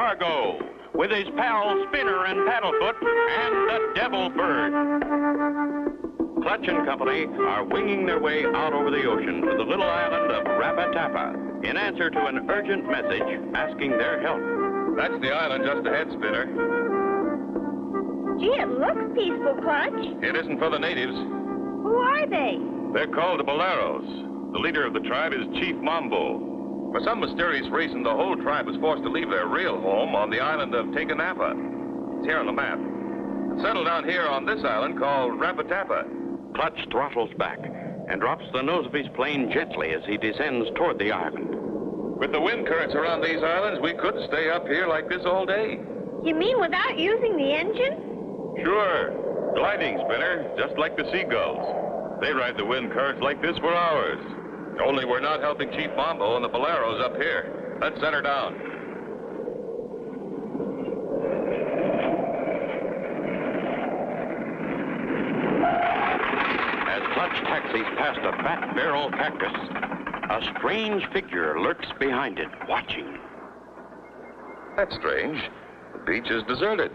Cargo, with his pals Spinner and Paddlefoot and the Devil Bird. Clutch and Company are winging their way out over the ocean to the little island of Rapatapa in answer to an urgent message asking their help. That's the island just ahead, Spinner. Gee, it looks peaceful, Clutch. It isn't for the natives. Who are they? They're called the Boleros. The leader of the tribe is Chief Mambo. For some mysterious reason, the whole tribe was forced to leave their real home on the island of Tecanapa. It's here on the map. It's settled down here on this island called Rapatapa. Clutch throttles back and drops the nose of his plane gently as he descends toward the island. With the wind currents around these islands, we could stay up here like this all day. You mean without using the engine? Sure. Gliding, Spinner, just like the seagulls. They ride the wind currents like this for hours. Only we're not helping Chief Mambo and the Boleros up here. Let's set her down. Clutch taxis past a fat barrel cactus. A strange figure lurks behind it, watching. That's strange. The beach is deserted.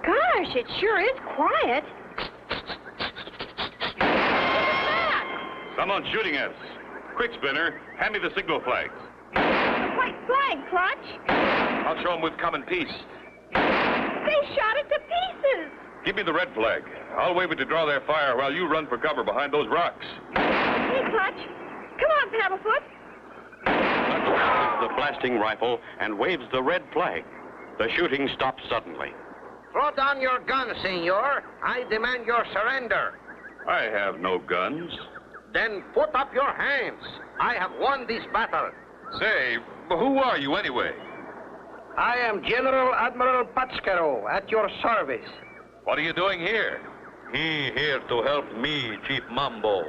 Gosh, it sure is quiet. What's that? Someone's shooting at us. Quick, Spinner. Hand me the signal flags. The white flag, Clutch. I'll show them we've come in peace. They shot it to pieces. Give me the red flag. I'll wave it to draw their fire while you run for cover behind those rocks. Hey, Clutch. Come on, Paddlefoot. Clutch the blasting rifle and waves the red flag. The shooting stops suddenly. Throw down your gun, senor. I demand your surrender. I have no guns. Then put up your hands. I have won this battle. Say, who are you anyway? I am General Admiral Patscaro at your service. What are you doing here? He here to help me, Chief Mambo.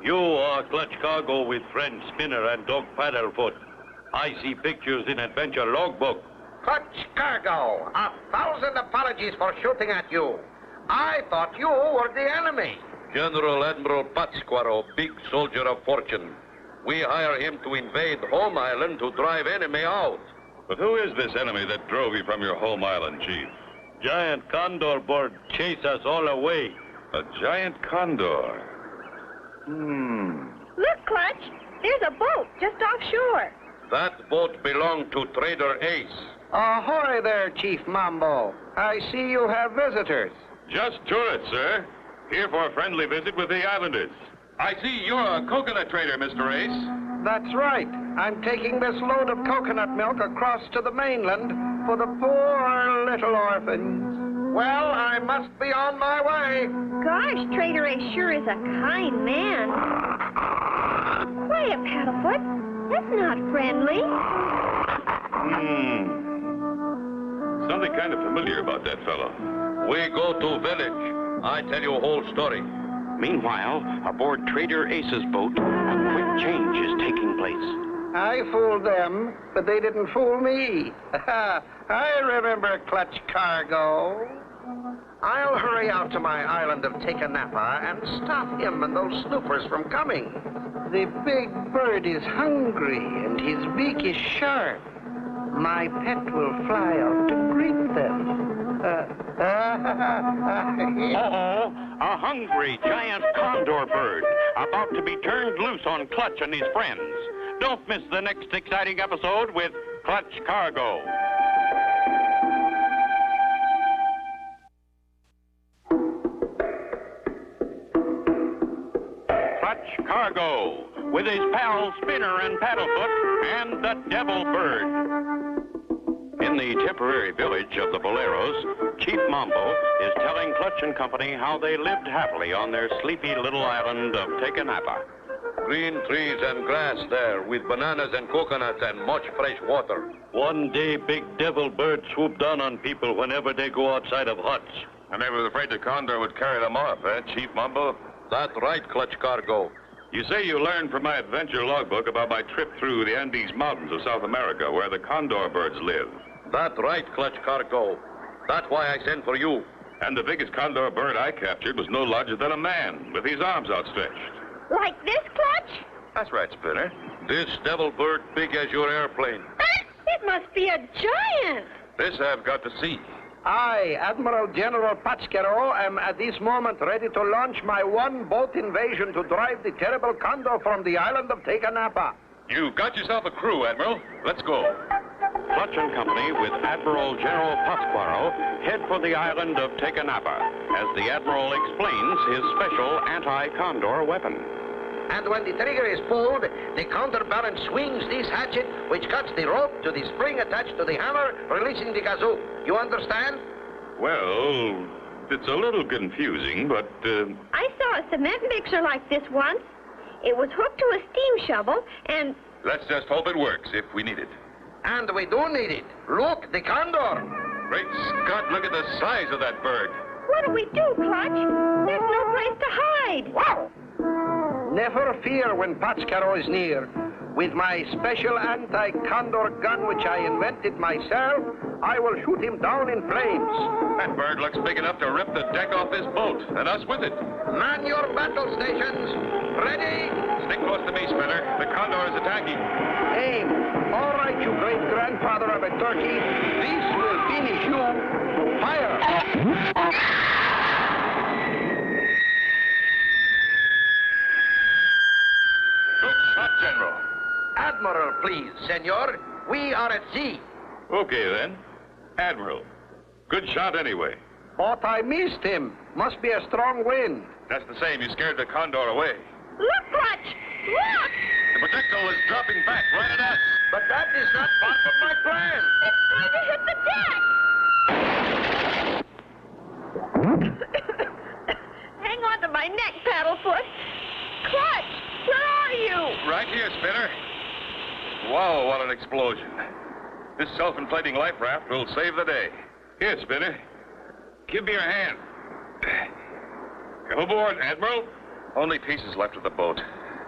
You are Clutch Cargo with friend Spinner and Dog Paddlefoot. I see pictures in adventure logbook. Clutch Cargo, 1,000 apologies for shooting at you. I thought you were the enemy. General Admiral Patsquaro, big soldier of fortune. We hire him to invade Home Island to drive enemy out. But who is this enemy that drove you from your home island, Chief? Giant condor bird chase us all away. A giant condor. Look, Clutch. There's a boat just offshore. That boat belonged to Trader Ace. Ahoy there, Chief Mambo. I see you have visitors. Just tourists, sir. Here for a friendly visit with the islanders. I see you're a coconut trader, Mr. Ace. That's right. I'm taking this load of coconut milk across to the mainland for the poor little orphans. Well, I must be on my way. Gosh, Trader Ace sure is a kind man. Quiet, Paddlefoot. That's not friendly. Something kind of familiar about that fellow. We go to village. I tell you a whole story. Meanwhile, aboard Trader Ace's boat, a quick change is taking place. I fooled them, but they didn't fool me. I remember Clutch Cargo. I'll hurry out to my island of Tecanapa and stop him and those snoopers from coming. The big bird is hungry and his beak is sharp. My pet will fly out to greet them. A hungry giant condor bird about to be turned loose on Clutch and his friends. Don't miss the next exciting episode with Clutch Cargo. Clutch Cargo, with his pals Spinner and Paddlefoot and the Devil Bird. In the temporary village of the Boleros, Chief Mambo is telling Clutch and Company how they lived happily on their sleepy little island of Tecanapa. Green trees and grass there with bananas and coconuts and much fresh water. One day, big devil bird swooped down on people whenever they go outside of huts. And they was afraid the condor would carry them off, eh, Chief Mambo? That's right, Clutch Cargo. You say you learned from my adventure logbook about my trip through the Andes Mountains of South America, where the condor birds live. That's right, Clutch Cargo. That's why I sent for you. And the biggest condor bird I captured was no larger than a man, with his arms outstretched. Like this, Clutch? That's right, Spinner. This devil bird big as your airplane. It must be a giant. This I've got to see. I, Admiral General Patscaro, am at this moment ready to launch my one-boat invasion to drive the terrible Condor from the island of Tecanapa. You've got yourself a crew, Admiral. Let's go. Clutch and Company with Admiral General Pasquaro head for the island of Tecanapa as the Admiral explains his special anti-condor weapon. And when the trigger is pulled, the counterbalance swings this hatchet, which cuts the rope to the spring attached to the hammer, releasing the kazoo. You understand? Well, it's a little confusing, but, I saw a cement mixer like this once. It was hooked to a steam shovel, and... let's just hope it works if we need it. And we do need it. Look, the Condor. Great Scott, look at the size of that bird. what do we do, Clutch? There's no place to hide. Wow! Never fear when Patscaro is near. With my special anti-condor gun, which I invented myself, I will shoot him down in flames. That bird looks big enough to rip the deck off this boat, and us with it. Man your battle stations. Ready? Stick close to me, Spinner. The condor is attacking. Aim. All right, you great-grandfather of a turkey. This will finish you. Fire. Good shot, General. Admiral, please, senor. We are at sea. Okay, then. Admiral. Good shot anyway. But I missed him. Must be a strong wind. That's the same. You scared the condor away. Look, Clutch! Look! The projectile is dropping back right at us. But that is not part of my plan. It's going to hit the deck! Hang on to my neck, Paddlefoot. Clutch, where are you? Right here, Spinner. Wow, what an explosion. This self-inflating life raft will save the day. Here, Spinner. Give me your hand. Come aboard, Admiral. Only pieces left of the boat.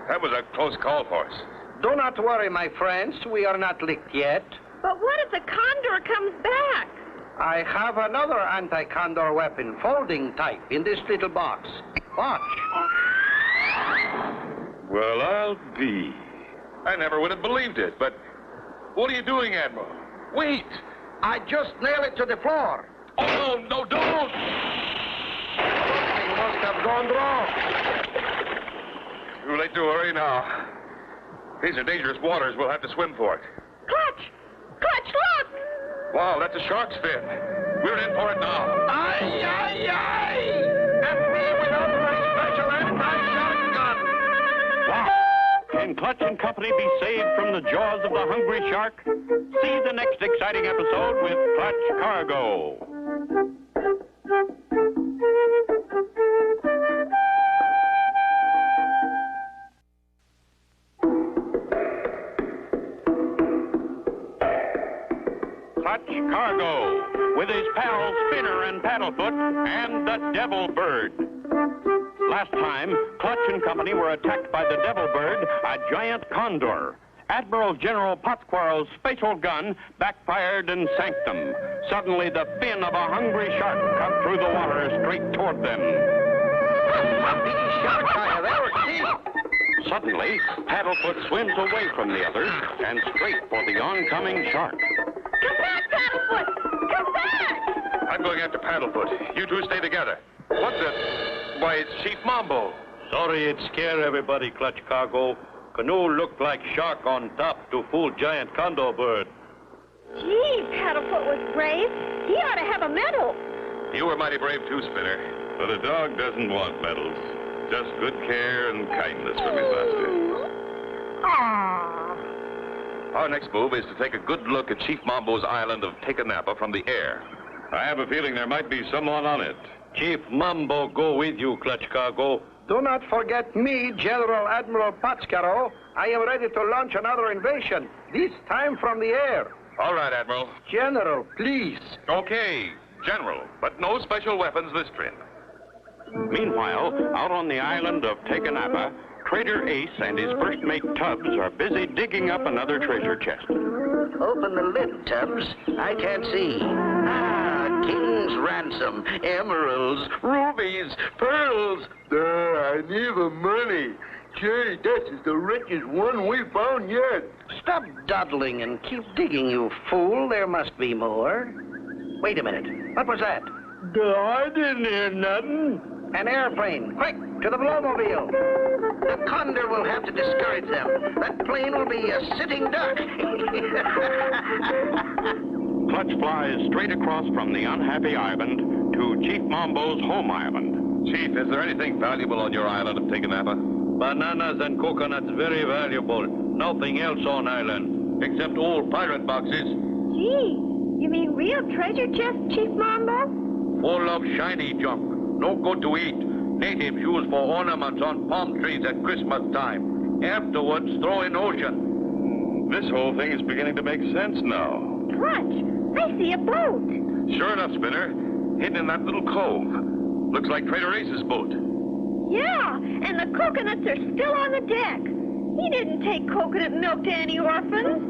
That was a close call for us. Do not worry, my friends. We are not licked yet. But what if the condor comes back? I have another anti-condor weapon, folding type, in this little box. Watch. Well, I'll be. I never would have believed it, but what are you doing, Admiral? Wait! I just nail it to the floor. Oh, no, don't! Something must have gone wrong. Too late to worry now. These are dangerous waters. We'll have to swim for it. Clutch! Clutch, look! Wow, that's a shark's fin. We're in for it now. Aye, aye, aye! And me without my special anti-shark gun. Wow! Can Clutch and Company be saved from the jaws of the hungry shark? See the next exciting episode with Clutch Cargo. Clutch Cargo, with his pals Spinner and Paddlefoot and the Devil Bird. Last time, Clutch and Company were attacked by the Devil Bird, a giant condor. Admiral General Patsquaro's special gun backfired and sank them. Suddenly, the fin of a hungry shark cut through the water straight toward them. The biggest shark I have ever seen. Suddenly, Paddlefoot swims away from the others and straight for the oncoming shark. Come back, Paddlefoot! Come back! I'm going after Paddlefoot. You two stay together. What the... Why, it's Chief Mambo. Sorry it scare everybody, Clutch Cargo. Canoe looked like shark on top to fool giant condor bird. Gee, Paddlefoot was brave. He ought to have a medal. You were mighty brave too, Spinner. But a dog doesn't want medals. Just good care and kindness from his master. Aww. Our next move is to take a good look at Chief Mambo's island of Tecanapa from the air. I have a feeling there might be someone on it. Chief Mambo go with you, Clutch Cargo. Do not forget me, General Admiral Patscaro. I am ready to launch another invasion, this time from the air. All right, Admiral. General, please. Okay, General, but no special weapons this trip. Meanwhile, out on the island of Tecanapa, Trader Ace and his first mate Tubbs are busy digging up another treasure chest. Open the lid, Tubbs. I can't see. Ah, king's ransom, emeralds, rubies, pearls. I need the money. Gee, this is the richest one we found yet. Stop dawdling and keep digging, you fool. There must be more. Wait a minute. What was that? I didn't hear nothing. An airplane. Quick, to the Blowmobile. The Condor will have to discourage them. That plane will be a sitting duck. Clutch flies straight across from the unhappy island to Chief Mambo's home island. Chief, is there anything valuable on your island of Teganapa? Bananas and coconuts very valuable. Nothing else on island, except old pirate boxes. Gee, you mean real treasure chests, Chief Mambo? Full of shiny junk. No good to eat. Natives use for ornaments on palm trees at Christmas time. Afterwards, throw in ocean. This whole thing is beginning to make sense now. Clutch, I see a boat. Sure enough, Spinner. Hidden in that little cove. Looks like Trader Ace's boat. Yeah, and the coconuts are still on the deck. He didn't take coconut milk to any orphans.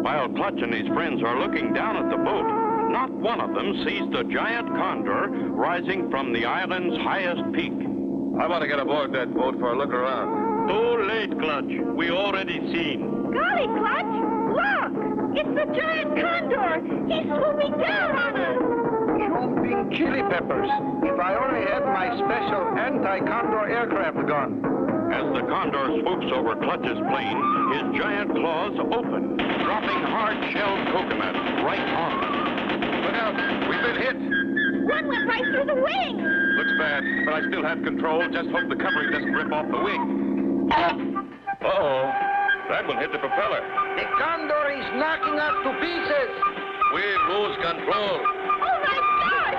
While Clutch and his friends are looking down at the boat, not one of them sees the giant condor rising from the island's highest peak. I want to get aboard that boat for a look around. Too late, Clutch. We already seen. Golly, Clutch, look! It's the giant condor! He's swooping down on us! Jumping chili peppers. If I only had my special anti-condor aircraft gun. As the condor swoops over Clutch's plane, his giant claws open, dropping hard-shelled coconuts right on them. Look out! We've been hit! One went right through the wing! Looks bad, but I still have control. Just hope the covering doesn't rip off the wing. Uh-oh. That one hit the propeller. The condor is knocking us to pieces. We lose control. Oh, my gosh!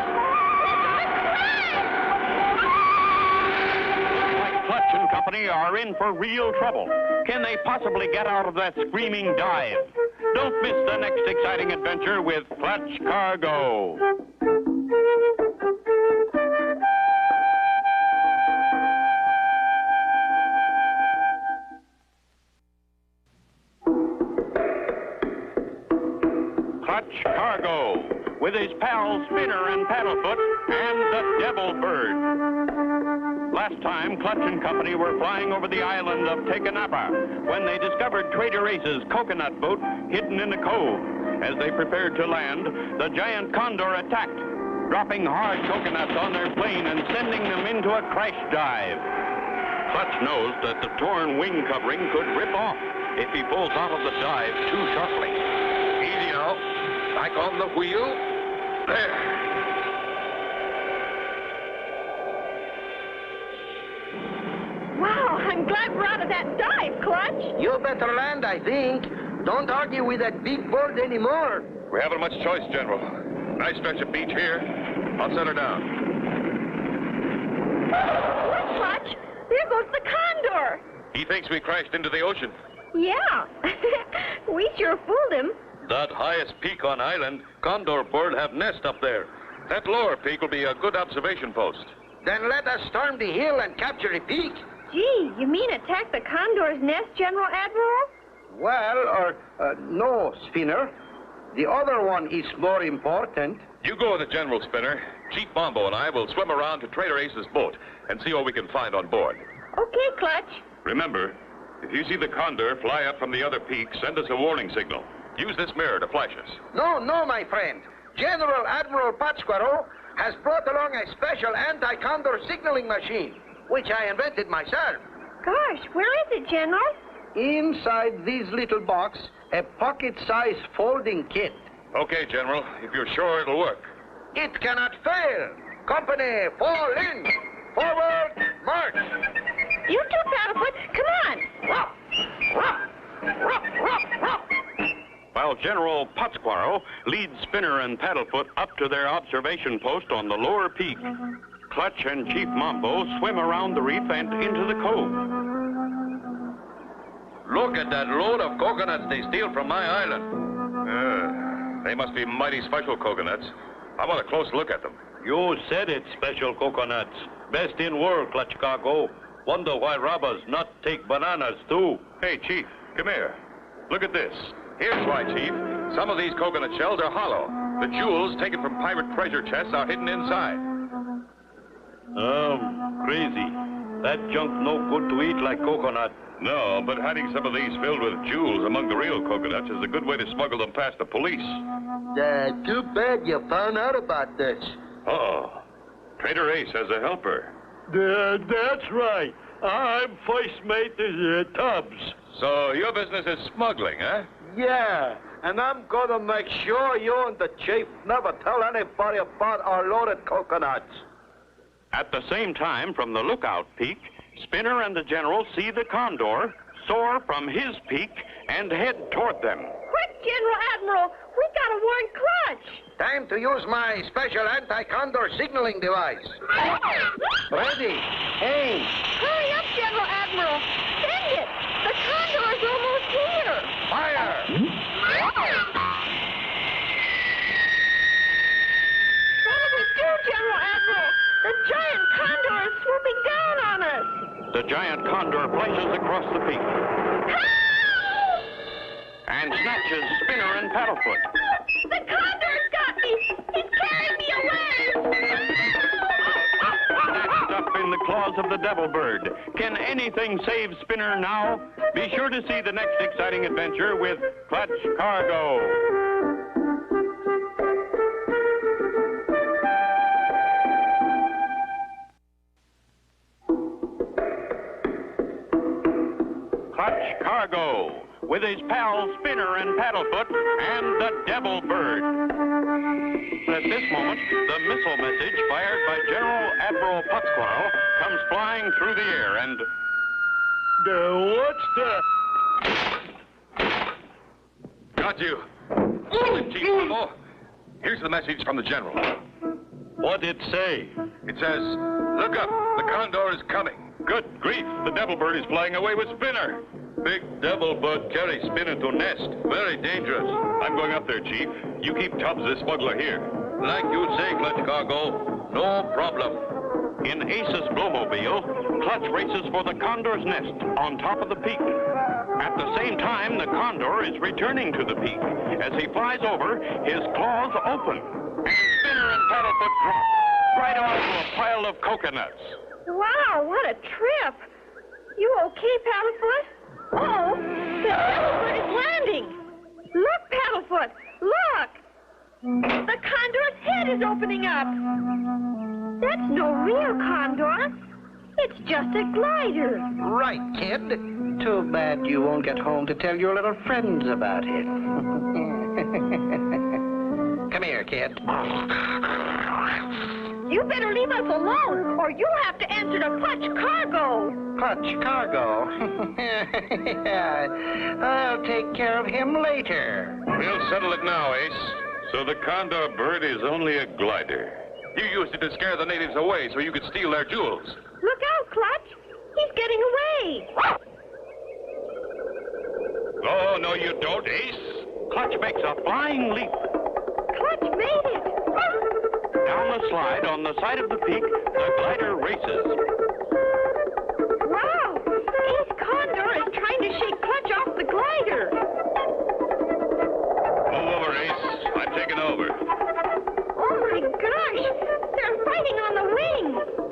Like Clutch and company are in for real trouble. Can they possibly get out of that screaming dive? Don't miss the next exciting adventure with Clutch Cargo. Clutch Cargo, with his pals Spinner and Paddlefoot and the Devil Bird. Last time, Clutch and company were flying over the island of Teganapa when they discovered Trader Ace's coconut boat hidden in a cove. As they prepared to land, the giant condor attacked, dropping hard coconuts on their plane and sending them into a crash dive. Clutch knows that the torn wing covering could rip off if he pulls out of the dive too sharply. Easy now. Back on the wheel. There. Wow, I'm glad we're out of that dive, Clutch. You better land, I think. Don't argue with that big bird anymore. We haven't much choice, General. Nice stretch of beach here. I'll set her down. Look, Clutch, there goes the condor. He thinks we crashed into the ocean. Yeah, we sure fooled him. That highest peak on island, condor bird have nest up there. That lower peak will be a good observation post. Then let us storm the hill and capture the peak. Gee, you mean attack the condor's nest, General Admiral? Well, no, Spinner. The other one is more important. You go with the General, Spinner. Chief Mambo and I will swim around to Trader Ace's boat and see what we can find on board. Okay, Clutch. Remember, if you see the condor fly up from the other peak, send us a warning signal. Use this mirror to flash us. No, my friend. General Admiral Pátzcuaro has brought along a special anti-condor signaling machine, which I invented myself. Gosh, where is it, General? Inside this little box, a pocket-sized folding kit. Okay, General, if you're sure it'll work. It cannot fail. Company, fall in. Forward, march. You too, Paddlefoot. Come on. Ruff, ruff, ruff, ruff, ruff. While General Pátzcuaro leads Spinner and Paddlefoot up to their observation post on the lower peak, Clutch and Chief Mambo swim around the reef and into the cove. Look at that load of coconuts they steal from my island. They must be mighty special coconuts. I want a close look at them. You said it's special coconuts. Best in world, Clutch Cargo. Wonder why robbers not take bananas, too. Hey, Chief, come here. Look at this. Here's why, Chief. Some of these coconut shells are hollow. The jewels taken from pirate treasure chests are hidden inside. Crazy. That junk no good to eat like coconut. No, but hiding some of these filled with jewels among the real coconuts is a good way to smuggle them past the police. Too bad you found out about this. Oh, Trader Ace has a helper. That's right. I'm first mate to Tubbs. So your business is smuggling, huh? Yeah, and I'm gonna make sure you and the chief never tell anybody about our loaded coconuts. At the same time, from the lookout peak, Spinner and the General see the Condor soar from his peak and head toward them. Quick, General Admiral! We gotta warn Clutch! Time to use my special anti-condor signaling device. Ready, aim. Hurry up, General Admiral! Send it! The Condor's almost here! Fire! What do we do, General Admiral? The giant Condor is swooping down on us! The giant Condor flashes across the peak and snatches Spinner and Paddlefoot. The Condor's got me! He's carrying me away! Snatched up in the claws of the Devil Bird. Can anything save Spinner now? Be sure to see the next exciting adventure with Clutch Cargo. Clutch Cargo, with his pals Spinner and Paddlefoot and the Devil Bird. At this moment, the missile message fired by General Admiral Putzquarrel comes flying through the air and... What's that? Got you. Hold it, Chief Mambo. Here's the message from the General. What it say? It says, look up, the Condor is coming. Good grief, the Devil Bird is flying away with Spinner. Big Devil Bird carry Spinner to nest. Very dangerous. I'm going up there, Chief. You keep Tubbs, the smuggler, here. Like you say, Clutch Cargo. No problem. In Ace's Blowmobile, Clutch races for the Condor's nest on top of the peak. At the same time, the Condor is returning to the peak. As he flies over, his claws open, and Spinner and Paddlefoot drop right onto a pile of coconuts. Wow, what a trip! You okay, Paddlefoot? Uh-oh, the Paddlefoot is landing! Look, Paddlefoot, look! The Condor's head is opening up! That's no real Condor. It's just a glider. Right, kid. Too bad you won't get home to tell your little friends about it. Come here, kid. You better leave us alone, or you'll have to answer to Clutch Cargo. Clutch Cargo? Yeah, I'll take care of him later. We'll settle it now, Ace. So the Condor Bird is only a glider. You used it to scare the natives away so you could steal their jewels. Look out, Clutch. He's getting away. Oh, no, you don't, Ace. Clutch makes a flying leap. Clutch made it. Down the slide on the side of the peak, the glider races. Wow, Ace Condor is trying to shake Clutch off the glider. Move over, Ace. I'm taking over. Oh, my gosh. They're fighting on the wing.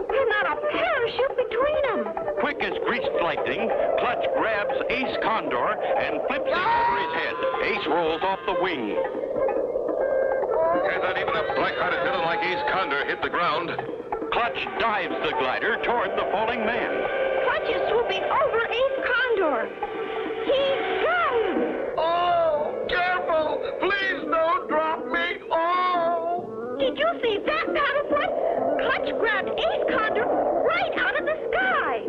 And not a parachute between them. Quick as greased lightning, Clutch grabs Ace Condor and flips him over his head. Ace rolls off the wing. And not even a black-hearted villain like Ace Condor hit the ground. Clutch dives the glider toward the falling man. Clutch is swooping over Ace Condor. He's got him. Oh, careful! Please don't drop me! Oh! Did you see that, Paddlefoot? Clutch grabbed Ace Condor right out of the sky.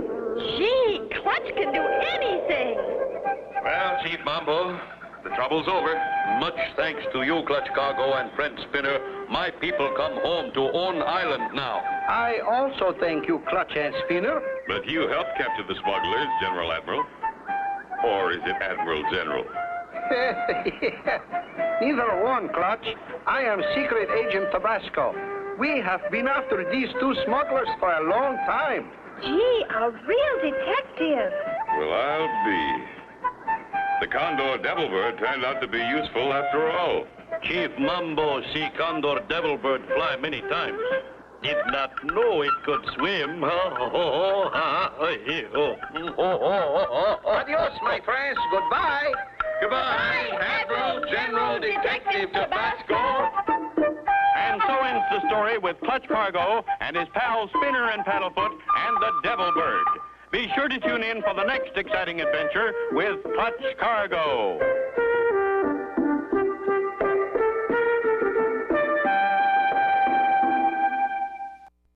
Gee, Clutch can do anything. Well, Chief Mambo, the trouble's over. Much thanks to you, Clutch Cargo and friend Spinner. My people come home to own island now. I also thank you, Clutch and Spinner. But you helped capture the smugglers, General Admiral. Or is it Admiral General? Neither one, Clutch. I am Secret Agent Tabasco. We have been after these two smugglers for a long time. Gee, a real detective. Well, I'll be. The Condor Devil Bird turned out to be useful after all. Chief Mambo see Condor Devil Bird fly many times. Did not know it could swim. Adios, my friends. Goodbye. Goodbye, Admiral General Detective Tabasco. And so ends the story with Clutch Cargo and his pals Spinner and Paddlefoot and the Devil Bird. Be sure to tune in for the next exciting adventure with Clutch Cargo.